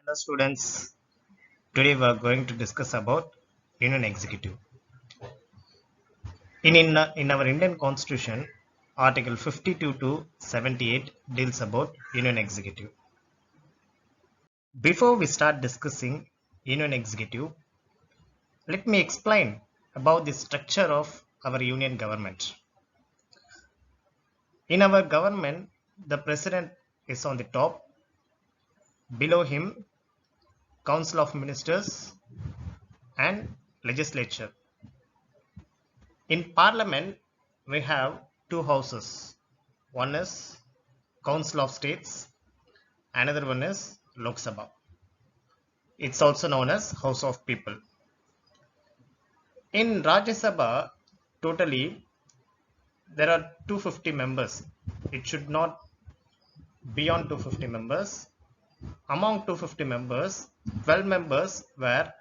Hello students, today we are going to discuss about Union Executive. In our Indian Constitution, Article 52 to 78 deals about Union Executive. Before we start discussing Union Executive, let me explain about the structure of our Union government. In our government, the President is on the top, below him Council of Ministers and Legislature. In Parliament, we have two houses. One is Council of States, another one is Lok Sabha. It's also known as House of People. In Rajya Sabha, totally there are 250 members. It should not beyond 250 members. Among 250 members, 12 members were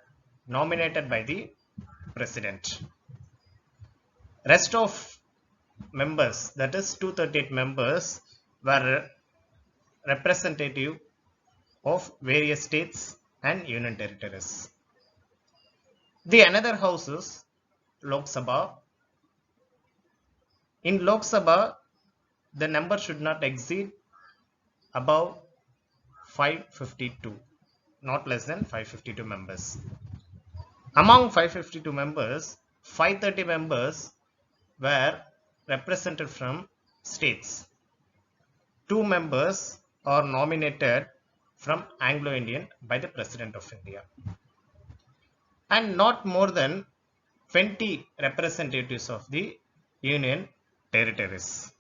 nominated by the President. Rest of members, that is 238 members, were representative of various states and union territories. The another house is Lok Sabha. In Lok Sabha, the number should not exceed above 552, not less than 552 members. Among 552 members, 530 members were represented from states. 2 members are nominated from Anglo-Indian by the President of India. And not more than 20 representatives of the Union territories.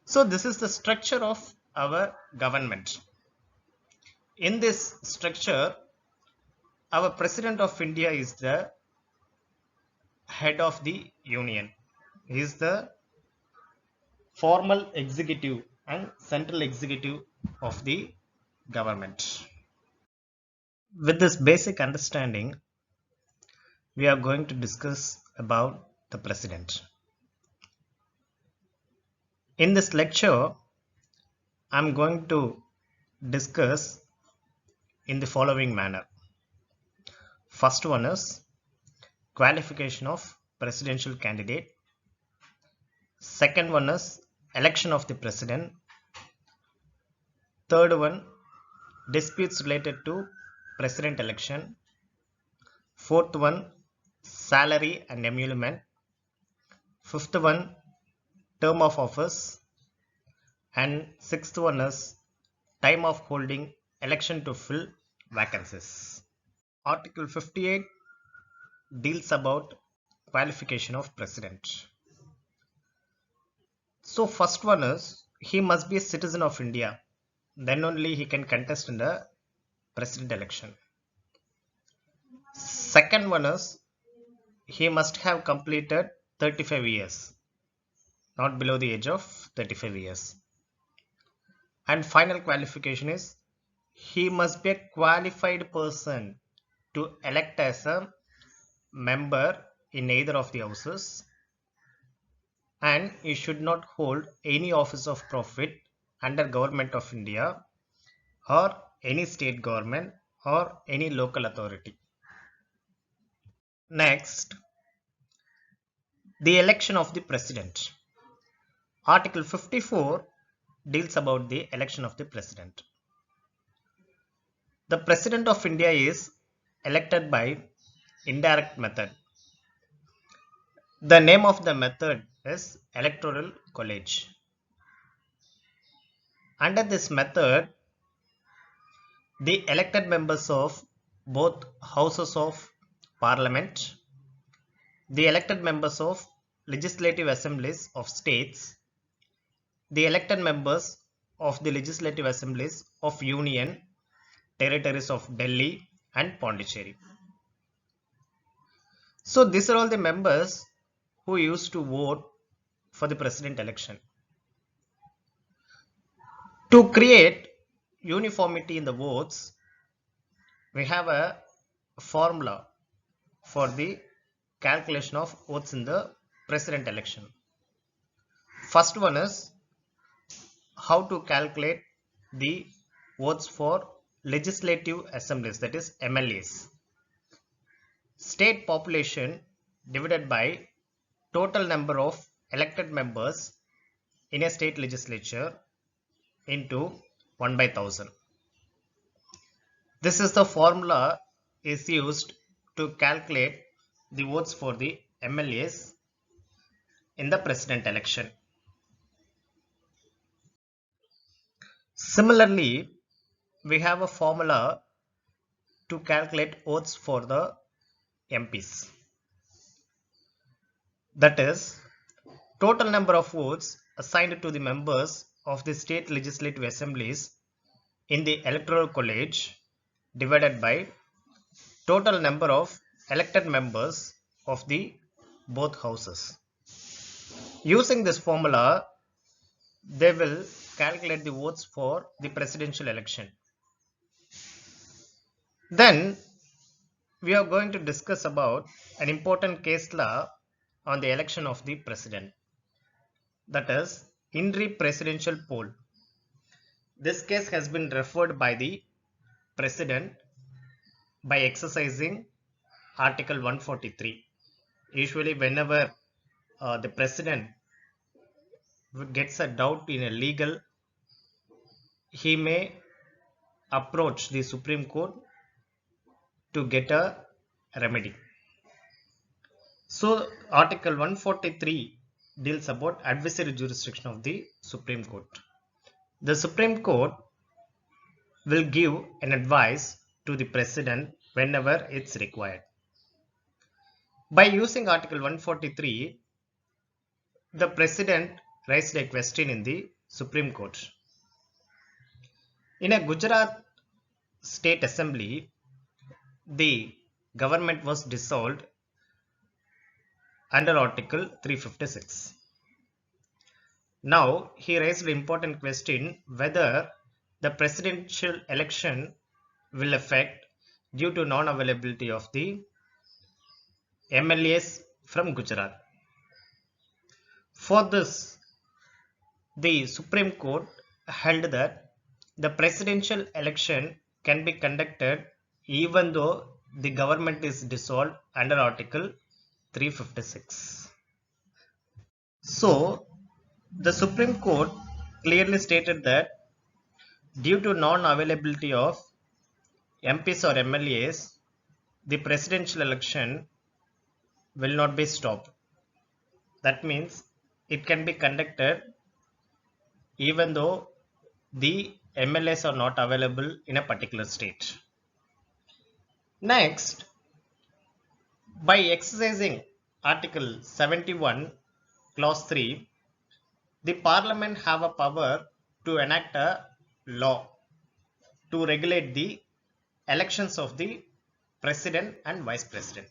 So this is the structure of our government. In this structure, our President of India is the head of the Union. He is the formal executive and central executive of the government. With this basic understanding, we are going to discuss about the President. In this lecture, I am going to discuss in the following manner. First one is qualification of presidential candidate. Second one is election of the president. Third one, disputes related to president election. Fourth one, salary and emolument. Fifth one, term of office. And sixth one is time of holding election to fill vacancies. Article 58 deals about qualification of president. So first one is he must be a citizen of India. Then only he can contest in the president election. Second one is he must have completed 35 years, not below the age of 35 years. And final qualification is he must be a qualified person to elect as a member in either of the houses, and he should not hold any office of profit under Government of India or any state government or any local authority. Next, the election of the president. Article 54 deals about the election of the president. The President of India is elected by indirect method. The name of the method is Electoral College. Under this method, the elected members of both houses of parliament, the elected members of legislative assemblies of states, the elected members of the legislative assemblies of union territories of Delhi and Pondicherry. So these are all the members who used to vote for the president election. To create uniformity in the votes, we have a formula for the calculation of votes in the president election. First one is how to calculate the votes for legislative assemblies, that is MLAs. State population divided by total number of elected members in a state legislature into 1 by 1000. This is the formula is used to calculate the votes for the MLAs in the president election. Similarly, we have a formula to calculate votes for the MPs. That is, total number of votes assigned to the members of the state legislative assemblies in the electoral college divided by total number of elected members of the both houses. Using this formula, they will calculate the votes for the presidential election. Then we are going to discuss about an important case law on the election of the president, that is in re presidential poll. This case has been referred by the president by exercising article 143. Usually whenever the president gets a doubt in a legal, he may approach the Supreme Court to get a remedy. So article 143 deals about adversary jurisdiction of the Supreme Court. The Supreme Court will give an advice to the president whenever it's required. By using article 143, the president raised a question in the Supreme Court. In a Gujarat State Assembly, the government was dissolved under article 356. Now he raised an important question whether the presidential election will affect due to non-availability of the MLAs from Gujarat. For this, the Supreme Court held that the presidential election can be conducted even though the government is dissolved under article 356. So the Supreme Court clearly stated that due to non-availability of MPs or MLAs, the presidential election will not be stopped. That means it can be conducted even though the MLAs are not available in a particular state. Next, by exercising article 71 clause 3, the parliament have a power to enact a law to regulate the elections of the president and vice president.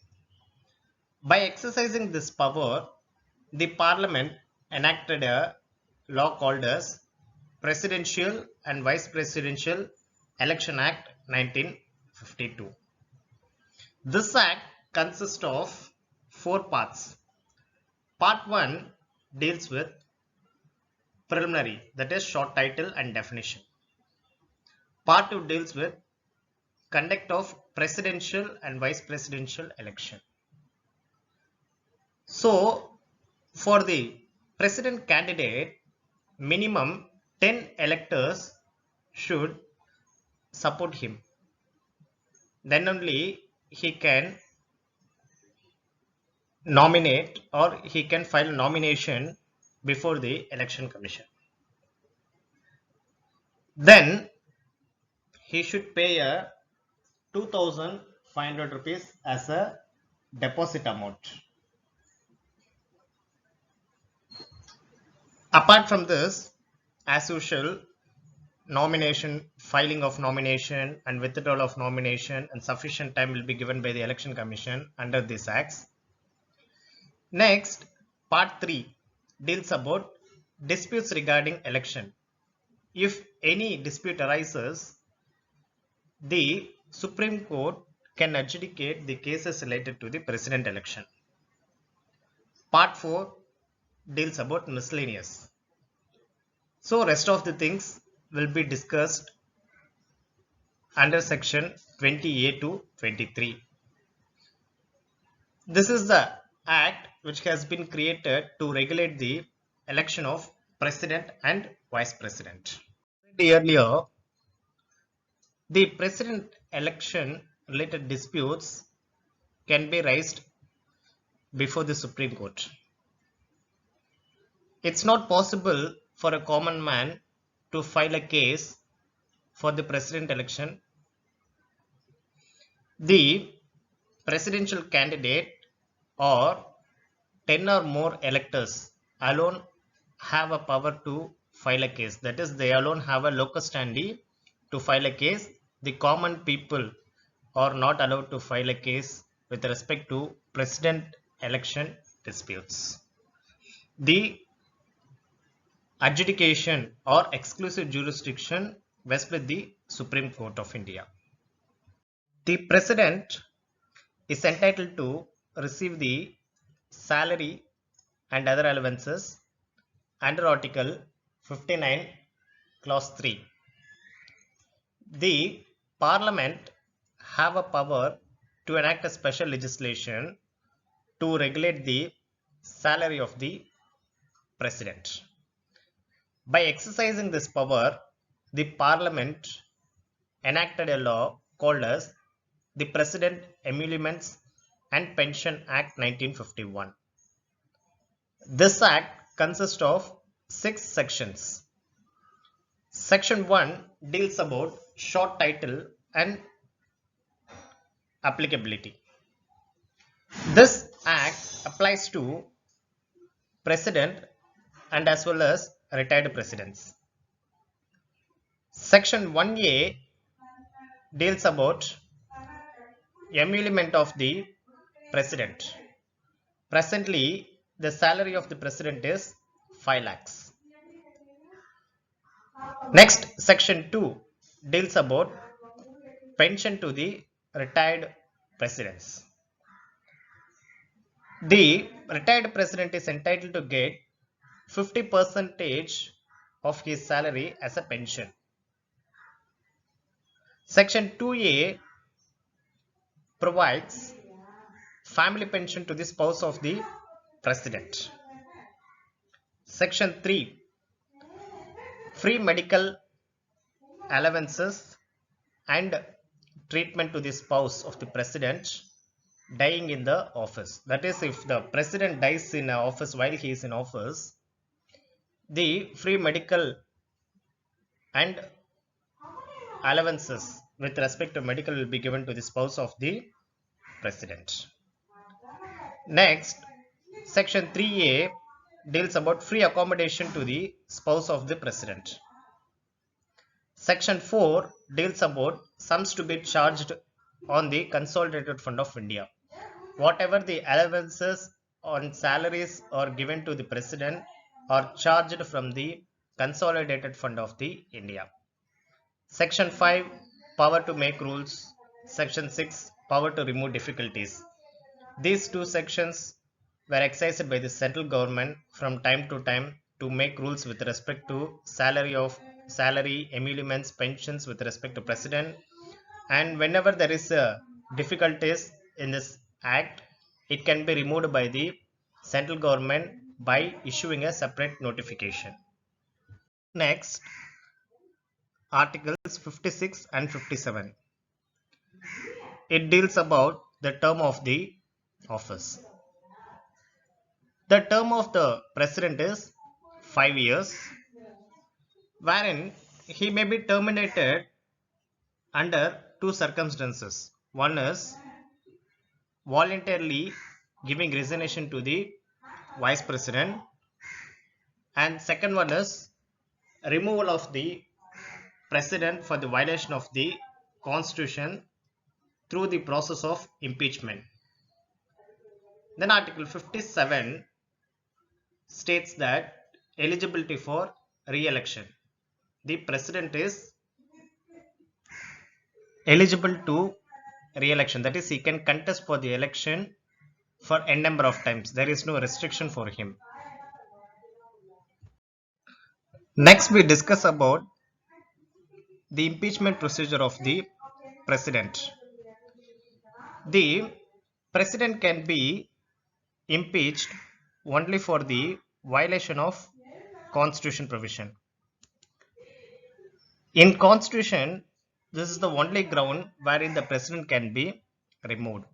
By exercising this power, the parliament enacted a law called as Presidential and Vice Presidential Election Act 1952. This act consists of 4 parts. Part 1 deals with preliminary, that is short title and definition. Part 2 deals with conduct of presidential and vice presidential election. So for the president candidate, minimum 10 electors should support him. Then only he can nominate or he can file nomination before the election commission. Then he should pay a 2,500 rupees as a deposit amount. Apart from this, as usual, nomination, filing of nomination and withdrawal of nomination and sufficient time will be given by the election commission under these acts. Next, part 3 deals about disputes regarding election. If any dispute arises, the Supreme Court can adjudicate the cases related to the president election. Part 4 deals about miscellaneous. So rest of the things will be discussed under section 20A to 23. This is the act which has been created to regulate the election of president and vice president. Earlier, the president election related disputes can be raised before the Supreme Court. It's not possible for a common man to file a case for the president election. The presidential candidate or 10 or more electors alone have a power to file a case. That is, they alone have a locus standi to file a case. The common people are not allowed to file a case with respect to president election disputes. The adjudication or exclusive jurisdiction rests with the Supreme Court of India. The president is entitled to receive the salary and other allowances under Article 59, Clause 3. The Parliament have a power to enact a special legislation to regulate the salary of the president. By exercising this power, the Parliament enacted a law called as the President Emoluments and Pension Act 1951. This act consists of 6 sections. Section 1 deals about short title and applicability. This act applies to president and as well as retired presidents. Section 1A deals about emolument of the president. Presently, the salary of the president is 5 lakhs. Next, section 2 deals about pension to the retired presidents. The retired president is entitled to get 50% of his salary as a pension. Section 2A provides family pension to the spouse of the president. Section 3, free medical allowances and treatment to the spouse of the president dying in the office. That is, if the president dies in office while he is in office, the free medical and allowances with respect to medical will be given to the spouse of the president. Next, section 3A deals about free accommodation to the spouse of the president. Section 4 deals about sums to be charged on the Consolidated Fund of India. Whatever the allowances on salaries are given to the president are charged from the Consolidated Fund of the India. Section 5, power to make rules. Section 6, power to remove difficulties. These two sections were exercised by the central government from time to time to make rules with respect to salary, emoluments, pensions with respect to president. And whenever there is difficulties in this act, it can be removed by the central government by issuing a separate notification. Next, Articles 56 and 57. It deals about the term of the office. The term of the president is 5 years, wherein he may be terminated under 2 circumstances. One is voluntarily giving resignation to the vice president, and second one is removal of the president for the violation of the constitution through the process of impeachment. Then Article 57 states that eligibility for re-election. The president is eligible to re-election. That is, he can contest for the election for n number of times. There is no restriction for him. Next, we discuss about the impeachment procedure of the president. The president can be impeached only for the violation of constitution provision. In constitution, this is the only ground wherein the president can be removed.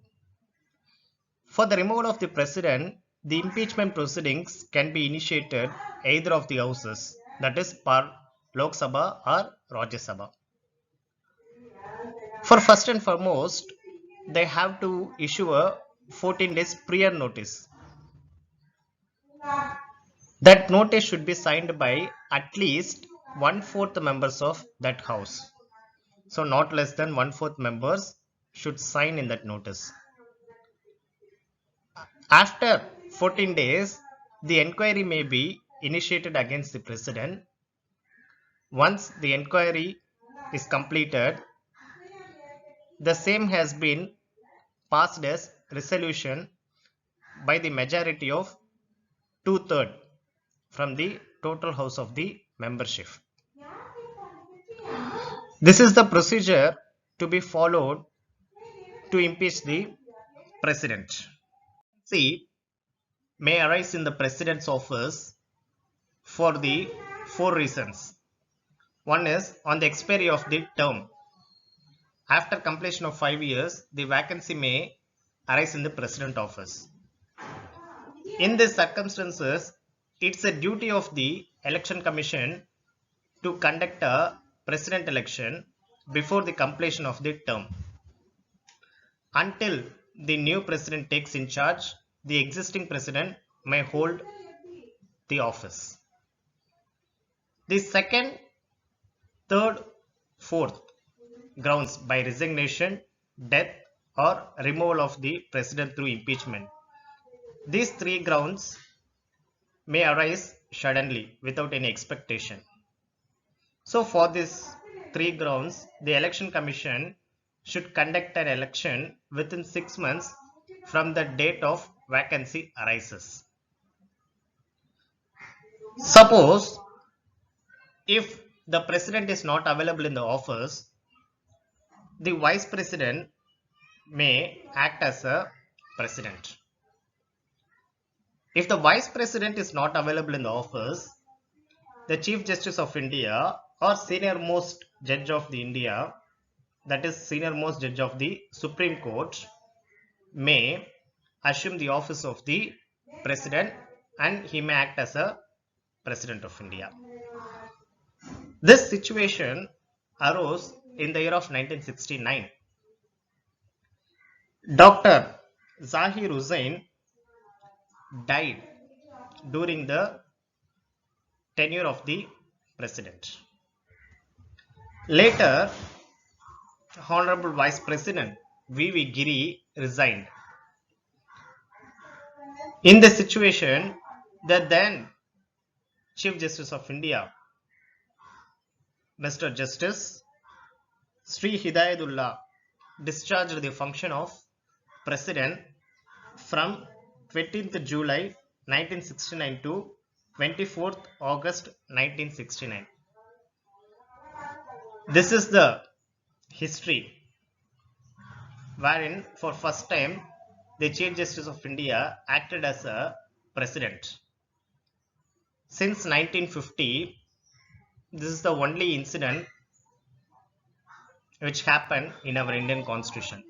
For the removal of the president, the impeachment proceedings can be initiated either of the houses, that is Lok Sabha or Rajya Sabha. For first and foremost, they have to issue a 14 days prior notice. That notice should be signed by at least 1/4 members of that house. So not less than 1/4 members should sign in that notice. After 14 days, the inquiry may be initiated against the president. Once the inquiry is completed, the same has been passed as resolution by the majority of 2/3 from the total house of the membership. This is the procedure to be followed to impeach the president. See, may arise in the president's office for the 4 reasons. One is on the expiry of the term. After completion of 5 years, the vacancy may arise in the president office. In these circumstances, it's a duty of the election commission to conduct a president election before the completion of the term. Until the new president takes in charge, the existing president may hold the office. The second, third, fourth grounds by resignation, death, or removal of the president through impeachment. These 3 grounds may arise suddenly without any expectation. So for these 3 grounds, the election commission should conduct an election within 6 months from the date of vacancy arises. Suppose if the president is not available in the office, the vice president may act as a president. If the vice president is not available in the office, the Chief Justice of India or senior most judge of the India, that is senior most judge of the Supreme Court, may assume the office of the president and he may act as a president of India. This situation arose in the year of 1969. Dr. Zakir Hussain died during the tenure of the president. Later, Honorable Vice President V.V. Giri resigned. In this situation, the then Chief Justice of India, Mr. Justice Sri Hidayatullah, discharged the function of President from 20th July 1969 to 24th August 1969. This is the history wherein for first time the Chief Justice of India acted as a president. Since 1950, this is the only incident which happened in our Indian Constitution.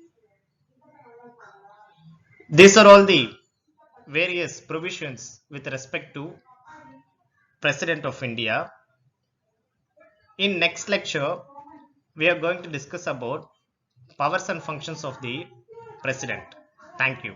These are all the various provisions with respect to President of India. In next lecture, we are going to discuss about powers and functions of the President. Thank you.